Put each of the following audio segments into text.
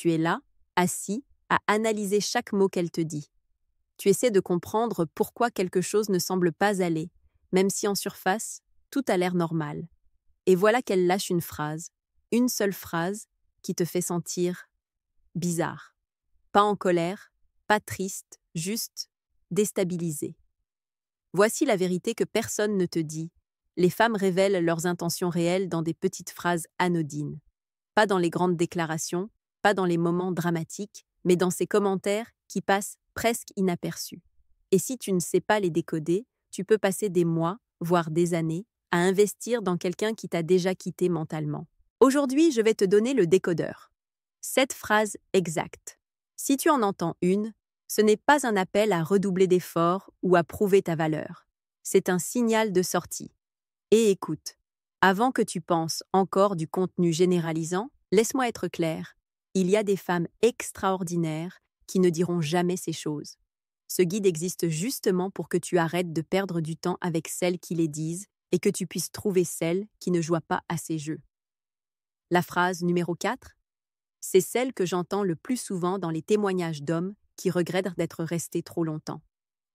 Tu es là, assis, à analyser chaque mot qu'elle te dit. Tu essaies de comprendre pourquoi quelque chose ne semble pas aller, même si en surface, tout a l'air normal. Et voilà qu'elle lâche une seule phrase, qui te fait sentir bizarre. Pas en colère, pas triste, juste déstabilisé. Voici la vérité que personne ne te dit. Les femmes révèlent leurs intentions réelles dans des petites phrases anodines. Pas dans les grandes déclarations, pas dans les moments dramatiques, mais dans ces commentaires qui passent presque inaperçus. Et si tu ne sais pas les décoder, tu peux passer des mois, voire des années, à investir dans quelqu'un qui t'a déjà quitté mentalement. Aujourd'hui, je vais te donner le décodeur. 7 phrases exactes. Si tu en entends une, ce n'est pas un appel à redoubler d'efforts ou à prouver ta valeur. C'est un signal de sortie. Et écoute, avant que tu penses encore du contenu généralisant, laisse-moi être clair. Il y a des femmes extraordinaires qui ne diront jamais ces choses. Ce guide existe justement pour que tu arrêtes de perdre du temps avec celles qui les disent et que tu puisses trouver celles qui ne jouent pas à ces jeux. La phrase numéro 4, c'est celle que j'entends le plus souvent dans les témoignages d'hommes qui regrettent d'être restés trop longtemps.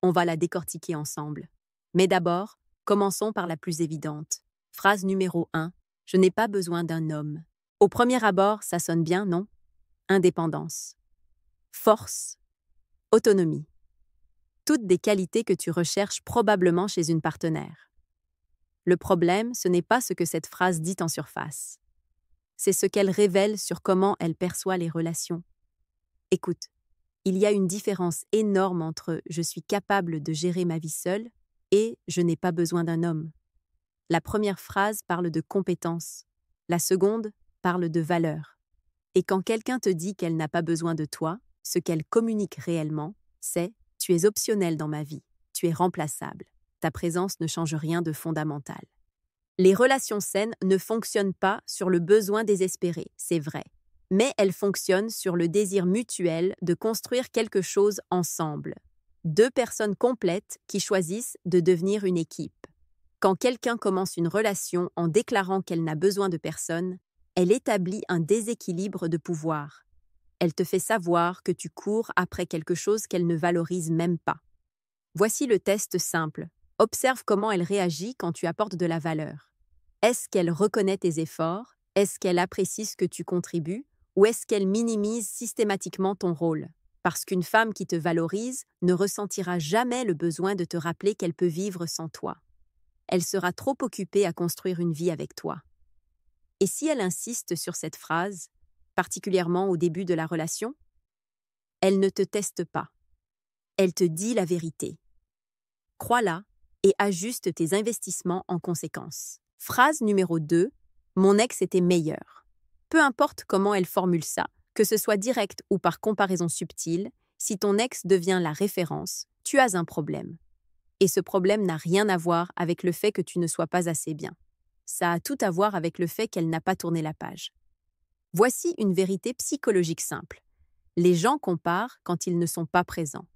On va la décortiquer ensemble. Mais d'abord, commençons par la plus évidente. Phrase numéro 1, je n'ai pas besoin d'un homme. Au premier abord, ça sonne bien, non? Indépendance, force, autonomie. Toutes des qualités que tu recherches probablement chez une partenaire. Le problème, ce n'est pas ce que cette phrase dit en surface. C'est ce qu'elle révèle sur comment elle perçoit les relations. Écoute, il y a une différence énorme entre « je suis capable de gérer ma vie seule » et « je n'ai pas besoin d'un homme ». La première phrase parle de compétence, la seconde parle de valeur. Et quand quelqu'un te dit qu'elle n'a pas besoin de toi, ce qu'elle communique réellement, c'est « tu es optionnel dans ma vie, tu es remplaçable, ta présence ne change rien de fondamental ». Les relations saines ne fonctionnent pas sur le besoin désespéré, c'est vrai, mais elles fonctionnent sur le désir mutuel de construire quelque chose ensemble. 2 personnes complètes qui choisissent de devenir une équipe. Quand quelqu'un commence une relation en déclarant qu'elle n'a besoin de personne, elle établit un déséquilibre de pouvoir. Elle te fait savoir que tu cours après quelque chose qu'elle ne valorise même pas. Voici le test simple. Observe comment elle réagit quand tu apportes de la valeur. Est-ce qu'elle reconnaît tes efforts? Est-ce qu'elle apprécie ce que tu contribues? Ou est-ce qu'elle minimise systématiquement ton rôle? Parce qu'une femme qui te valorise ne ressentira jamais le besoin de te rappeler qu'elle peut vivre sans toi. Elle sera trop occupée à construire une vie avec toi. Et si elle insiste sur cette phrase, particulièrement au début de la relation, elle ne te teste pas. Elle te dit la vérité. Crois-la et ajuste tes investissements en conséquence. Phrase numéro 2, mon ex était meilleur. Peu importe comment elle formule ça, que ce soit direct ou par comparaison subtile, si ton ex devient la référence, tu as un problème. Et ce problème n'a rien à voir avec le fait que tu ne sois pas assez bien. Ça a tout à voir avec le fait qu'elle n'a pas tourné la page. Voici une vérité psychologique simple. Les gens comparent quand ils ne sont pas présents.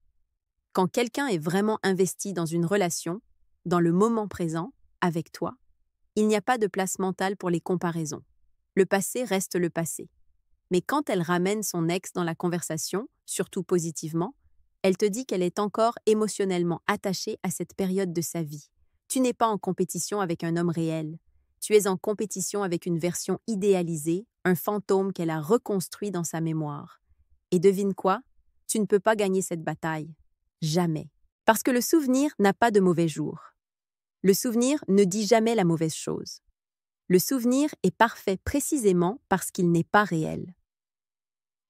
Quand quelqu'un est vraiment investi dans une relation, dans le moment présent, avec toi, il n'y a pas de place mentale pour les comparaisons. Le passé reste le passé. Mais quand elle ramène son ex dans la conversation, surtout positivement, elle te dit qu'elle est encore émotionnellement attachée à cette période de sa vie. Tu n'es pas en compétition avec un homme réel. Tu es en compétition avec une version idéalisée, un fantôme qu'elle a reconstruit dans sa mémoire. Et devine quoi? Tu ne peux pas gagner cette bataille. Jamais. Parce que le souvenir n'a pas de mauvais jours. Le souvenir ne dit jamais la mauvaise chose. Le souvenir est parfait précisément parce qu'il n'est pas réel.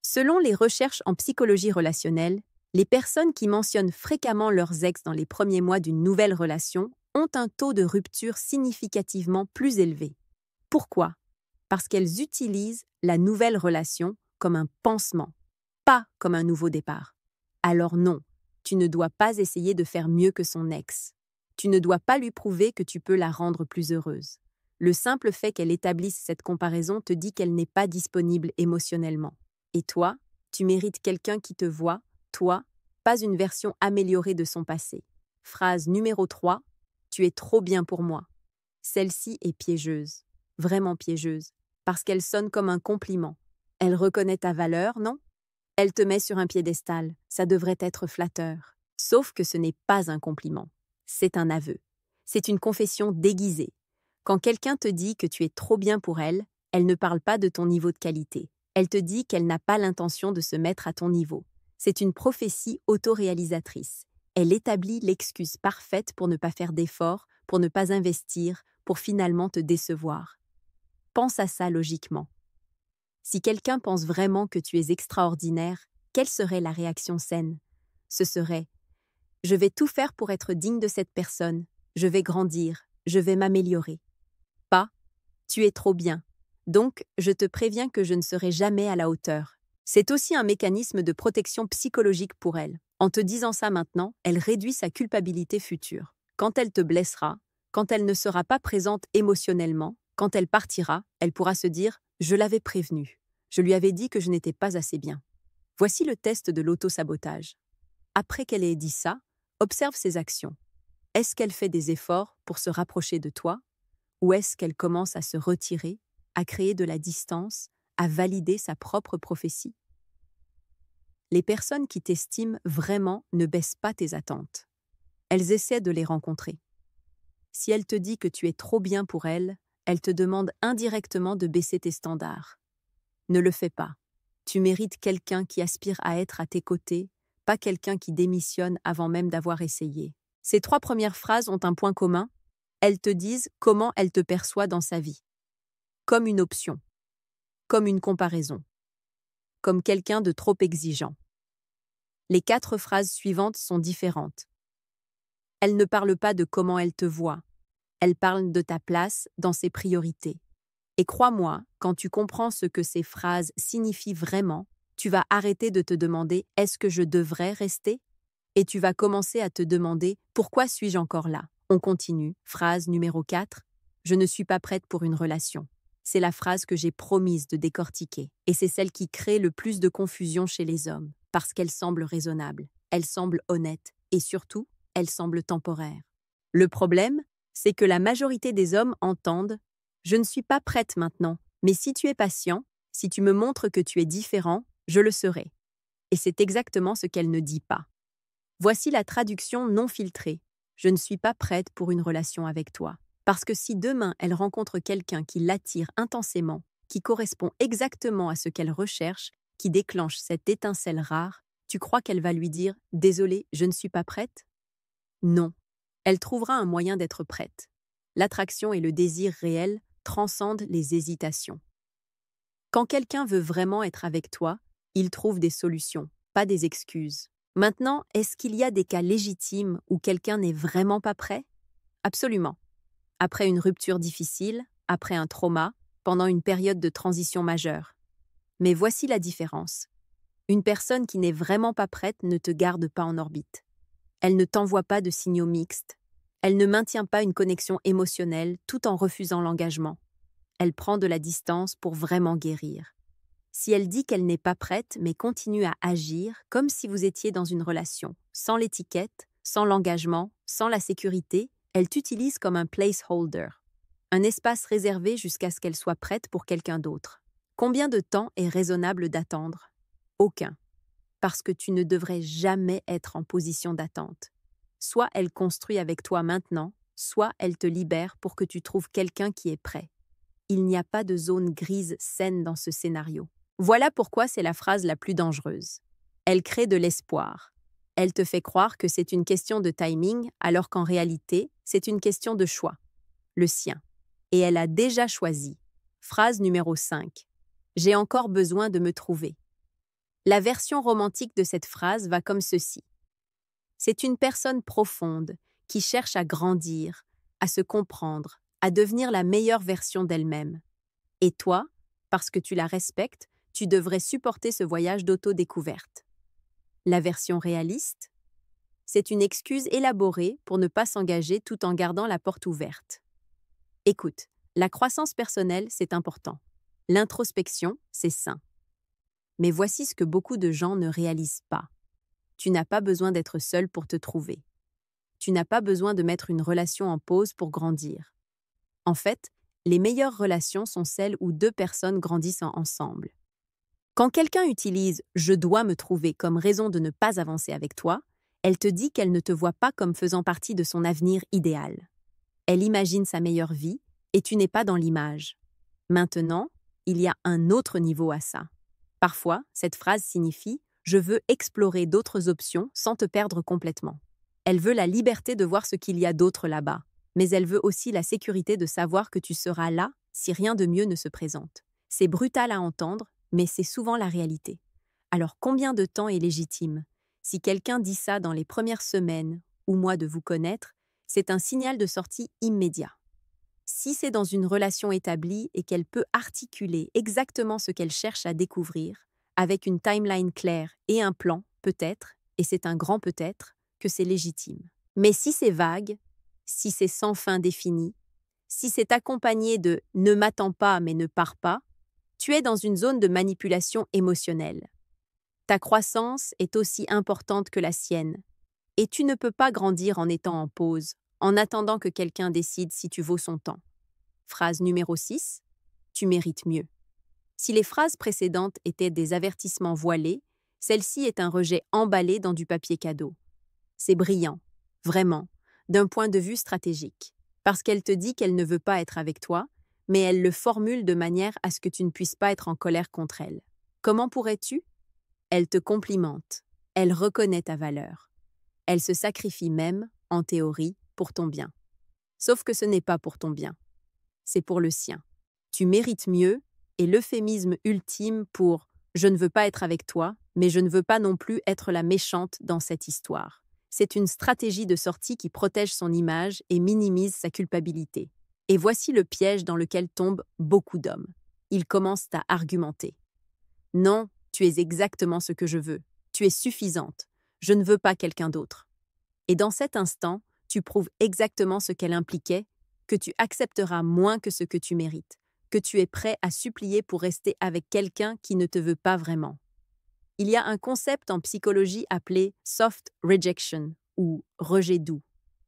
Selon les recherches en psychologie relationnelle, les personnes qui mentionnent fréquemment leurs ex dans les premiers mois d'une nouvelle relation ont un taux de rupture significativement plus élevé. Pourquoi? Parce qu'elles utilisent la nouvelle relation comme un pansement, pas comme un nouveau départ. Alors non, tu ne dois pas essayer de faire mieux que son ex. Tu ne dois pas lui prouver que tu peux la rendre plus heureuse. Le simple fait qu'elle établisse cette comparaison te dit qu'elle n'est pas disponible émotionnellement. Et toi, tu mérites quelqu'un qui te voit, toi, pas une version améliorée de son passé. Phrase numéro 3, tu es trop bien pour moi. Celle-ci est piégeuse, vraiment piégeuse, parce qu'elle sonne comme un compliment. Elle reconnaît ta valeur, non? Elle te met sur un piédestal, ça devrait être flatteur. Sauf que ce n'est pas un compliment, c'est un aveu. C'est une confession déguisée. Quand quelqu'un te dit que tu es trop bien pour elle, elle ne parle pas de ton niveau de qualité. Elle te dit qu'elle n'a pas l'intention de se mettre à ton niveau. C'est une prophétie autoréalisatrice. Elle établit l'excuse parfaite pour ne pas faire d'efforts, pour ne pas investir, pour finalement te décevoir. Pense à ça logiquement. Si quelqu'un pense vraiment que tu es extraordinaire, quelle serait la réaction saine? Ce serait « Je vais tout faire pour être digne de cette personne, je vais grandir, je vais m'améliorer. » Pas « Tu es trop bien, donc je te préviens que je ne serai jamais à la hauteur. » C'est aussi un mécanisme de protection psychologique pour elle. En te disant ça maintenant, elle réduit sa culpabilité future. Quand elle te blessera, quand elle ne sera pas présente émotionnellement, quand elle partira, elle pourra se dire « Je l'avais prévenue, je lui avais dit que je n'étais pas assez bien. » Voici le test de l'auto-sabotage. Après qu'elle ait dit ça, observe ses actions. Est-ce qu'elle fait des efforts pour se rapprocher de toi? Ou est-ce qu'elle commence à se retirer, à créer de la distance, à valider sa propre prophétie? Les personnes qui t'estiment vraiment ne baissent pas tes attentes. Elles essaient de les rencontrer. Si elle te dit que tu es trop bien pour elle, elle te demande indirectement de baisser tes standards. Ne le fais pas. Tu mérites quelqu'un qui aspire à être à tes côtés, pas quelqu'un qui démissionne avant même d'avoir essayé. Ces 3 premières phrases ont un point commun. Elles te disent comment elle te perçoit dans sa vie. Comme une option. Comme une comparaison. Comme quelqu'un de trop exigeant. Les 4 phrases suivantes sont différentes. Elle ne parle pas de comment elle te voit. Elle parle de ta place dans ses priorités. Et crois-moi, quand tu comprends ce que ces phrases signifient vraiment, tu vas arrêter de te demander « Est-ce que je devrais rester ?» Et tu vas commencer à te demander « Pourquoi suis-je encore là ?» On continue. Phrase numéro 4. Je ne suis pas prête pour une relation. C'est la phrase que j'ai promise de décortiquer. Et c'est celle qui crée le plus de confusion chez les hommes, parce qu'elle semble raisonnable, elle semble honnête, et surtout, elle semble temporaire. Le problème, c'est que la majorité des hommes entendent « Je ne suis pas prête maintenant, mais si tu es patient, si tu me montres que tu es différent, je le serai. » Et c'est exactement ce qu'elle ne dit pas. Voici la traduction non filtrée. Je ne suis pas prête pour une relation avec toi. Parce que si demain elle rencontre quelqu'un qui l'attire intensément, qui correspond exactement à ce qu'elle recherche, qui déclenche cette étincelle rare, tu crois qu'elle va lui dire « Désolée, je ne suis pas prête ?» Non. Elle trouvera un moyen d'être prête. L'attraction et le désir réel transcendent les hésitations. Quand quelqu'un veut vraiment être avec toi, il trouve des solutions, pas des excuses. Maintenant, est-ce qu'il y a des cas légitimes où quelqu'un n'est vraiment pas prêt? Absolument. Après une rupture difficile, après un trauma, pendant une période de transition majeure. Mais voici la différence. Une personne qui n'est vraiment pas prête ne te garde pas en orbite. Elle ne t'envoie pas de signaux mixtes. Elle ne maintient pas une connexion émotionnelle tout en refusant l'engagement. Elle prend de la distance pour vraiment guérir. Si elle dit qu'elle n'est pas prête mais continue à agir comme si vous étiez dans une relation, sans l'étiquette, sans l'engagement, sans la sécurité, elle t'utilise comme un placeholder, un espace réservé jusqu'à ce qu'elle soit prête pour quelqu'un d'autre. Combien de temps est raisonnable d'attendre? Aucun. Parce que tu ne devrais jamais être en position d'attente. Soit elle construit avec toi maintenant, soit elle te libère pour que tu trouves quelqu'un qui est prêt. Il n'y a pas de zone grise saine dans ce scénario. Voilà pourquoi c'est la phrase la plus dangereuse. Elle crée de l'espoir. Elle te fait croire que c'est une question de timing, alors qu'en réalité, c'est une question de choix. Le sien. Et elle a déjà choisi. Phrase numéro 5. J'ai encore besoin de me trouver. La version romantique de cette phrase va comme ceci. C'est une personne profonde qui cherche à grandir, à se comprendre, à devenir la meilleure version d'elle-même. Et toi, parce que tu la respectes, tu devrais supporter ce voyage d'autodécouverte. La version réaliste? C'est une excuse élaborée pour ne pas s'engager tout en gardant la porte ouverte. Écoute, la croissance personnelle, c'est important. L'introspection, c'est sain. Mais voici ce que beaucoup de gens ne réalisent pas. Tu n'as pas besoin d'être seul pour te trouver. Tu n'as pas besoin de mettre une relation en pause pour grandir. En fait, les meilleures relations sont celles où 2 personnes grandissent ensemble. Quand quelqu'un utilise « je dois me trouver » comme raison de ne pas avancer avec toi, elle te dit qu'elle ne te voit pas comme faisant partie de son avenir idéal. Elle imagine sa meilleure vie et tu n'es pas dans l'image. Maintenant, il y a un autre niveau à ça. Parfois, cette phrase signifie « je veux explorer d'autres options sans te perdre complètement ». Elle veut la liberté de voir ce qu'il y a d'autre là-bas, mais elle veut aussi la sécurité de savoir que tu seras là si rien de mieux ne se présente. C'est brutal à entendre, mais c'est souvent la réalité. Alors combien de temps est légitime? Si quelqu'un dit ça dans les premières semaines ou mois de vous connaître, c'est un signal de sortie immédiat. Si c'est dans une relation établie et qu'elle peut articuler exactement ce qu'elle cherche à découvrir, avec une timeline claire et un plan, peut-être, et c'est un grand peut-être, que c'est légitime. Mais si c'est vague, si c'est sans fin défini, si c'est accompagné de « ne m'attends pas mais ne pars pas », tu es dans une zone de manipulation émotionnelle. Ta croissance est aussi importante que la sienne, et tu ne peux pas grandir en étant en pause, en attendant que quelqu'un décide si tu vaux son temps. Phrase numéro 6. Tu mérites mieux. Si les phrases précédentes étaient des avertissements voilés, celle-ci est un rejet emballé dans du papier cadeau. C'est brillant, vraiment, d'un point de vue stratégique, parce qu'elle te dit qu'elle ne veut pas être avec toi, mais elle le formule de manière à ce que tu ne puisses pas être en colère contre elle. Comment pourrais-tu? Elle te complimente, elle reconnaît ta valeur. Elle se sacrifie même, en théorie, pour ton bien. Sauf que ce n'est pas pour ton bien, c'est pour le sien. Tu mérites mieux est l'euphémisme ultime pour « je ne veux pas être avec toi, mais je ne veux pas non plus être la méchante dans cette histoire ». C'est une stratégie de sortie qui protège son image et minimise sa culpabilité. Et voici le piège dans lequel tombent beaucoup d'hommes. Ils commencent à argumenter. Non, tu es exactement ce que je veux. Tu es suffisante. Je ne veux pas quelqu'un d'autre. Et dans cet instant, tu prouves exactement ce qu'elle impliquait, que tu accepteras moins que ce que tu mérites, que tu es prêt à supplier pour rester avec quelqu'un qui ne te veut pas vraiment. Il y a un concept en psychologie appelé soft rejection ou rejet doux.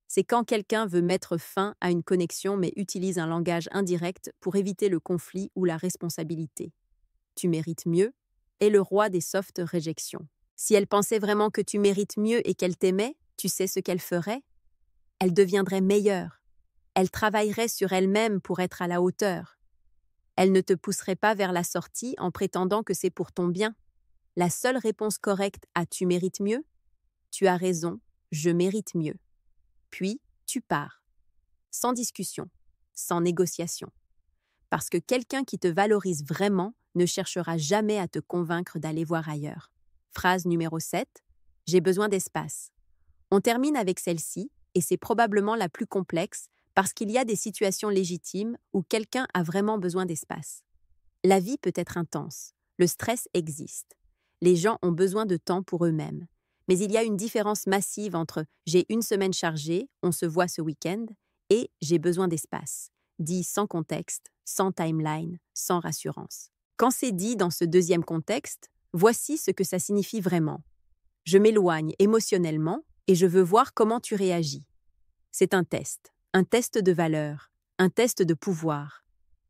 C'est quand quelqu'un veut mettre fin à une connexion mais utilise un langage indirect pour éviter le conflit ou la responsabilité. Tu mérites mieux est le roi des soft rejections. Si elle pensait vraiment que tu mérites mieux et qu'elle t'aimait, tu sais ce qu'elle ferait? Elle deviendrait meilleure. Elle travaillerait sur elle-même pour être à la hauteur. Elle ne te pousserait pas vers la sortie en prétendant que c'est pour ton bien. La seule réponse correcte à « tu mérites mieux » ? Tu as raison, je mérite mieux. Puis, tu pars. Sans discussion, sans négociation. Parce que quelqu'un qui te valorise vraiment ne cherchera jamais à te convaincre d'aller voir ailleurs. Phrase numéro 7. J'ai besoin d'espace. On termine avec celle-ci, et c'est probablement la plus complexe parce qu'il y a des situations légitimes où quelqu'un a vraiment besoin d'espace. La vie peut être intense, le stress existe. Les gens ont besoin de temps pour eux-mêmes. Mais il y a une différence massive entre « j'ai une semaine chargée, on se voit ce week-end » et « j'ai besoin d'espace », dit sans contexte, sans timeline, sans rassurance. Quand c'est dit dans ce deuxième contexte, voici ce que ça signifie vraiment. Je m'éloigne émotionnellement et je veux voir comment tu réagis. C'est un test de valeur, un test de pouvoir.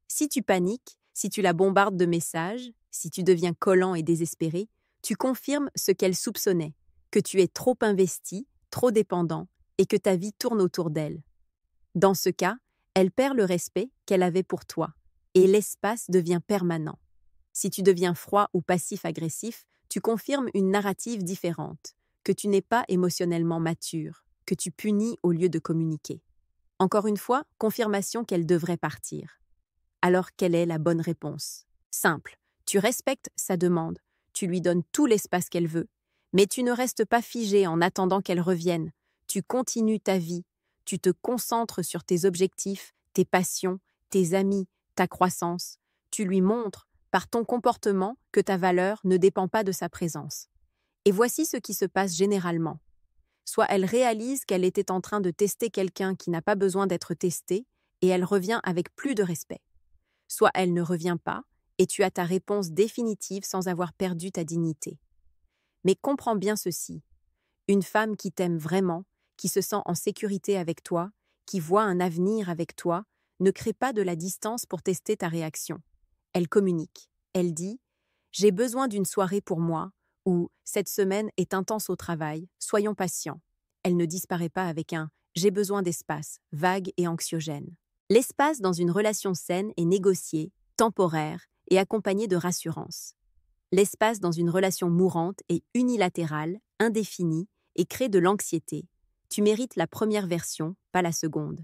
Si tu paniques, si tu la bombardes de messages, si tu deviens collant et désespéré, tu confirmes ce qu'elle soupçonnait, que tu es trop investi, trop dépendant et que ta vie tourne autour d'elle. Dans ce cas, elle perd le respect qu'elle avait pour toi et l'espace devient permanent. Si tu deviens froid ou passif-agressif, tu confirmes une narrative différente, que tu n'es pas émotionnellement mature, que tu punis au lieu de communiquer. Encore une fois, confirmation qu'elle devrait partir. Alors quelle est la bonne réponse? Simple, tu respectes sa demande, tu lui donnes tout l'espace qu'elle veut, mais tu ne restes pas figé en attendant qu'elle revienne. Tu continues ta vie, tu te concentres sur tes objectifs, tes passions, tes amis, ta croissance. Tu lui montres, par ton comportement, que ta valeur ne dépend pas de sa présence. Et voici ce qui se passe généralement. Soit elle réalise qu'elle était en train de tester quelqu'un qui n'a pas besoin d'être testé, et elle revient avec plus de respect. Soit elle ne revient pas, et tu as ta réponse définitive sans avoir perdu ta dignité. Mais comprends bien ceci. Une femme qui t'aime vraiment, qui se sent en sécurité avec toi, qui voit un avenir avec toi, ne crée pas de la distance pour tester ta réaction. Elle communique. Elle dit « J'ai besoin d'une soirée pour moi ou cette semaine est intense au travail, soyons patients. Elle ne disparaît pas avec un j'ai besoin d'espace, vague et anxiogène. L'espace dans une relation saine est négocié, temporaire et accompagné de rassurance. L'espace dans une relation mourante est unilatéral, indéfini et crée de l'anxiété. Tu mérites la première version, pas la seconde.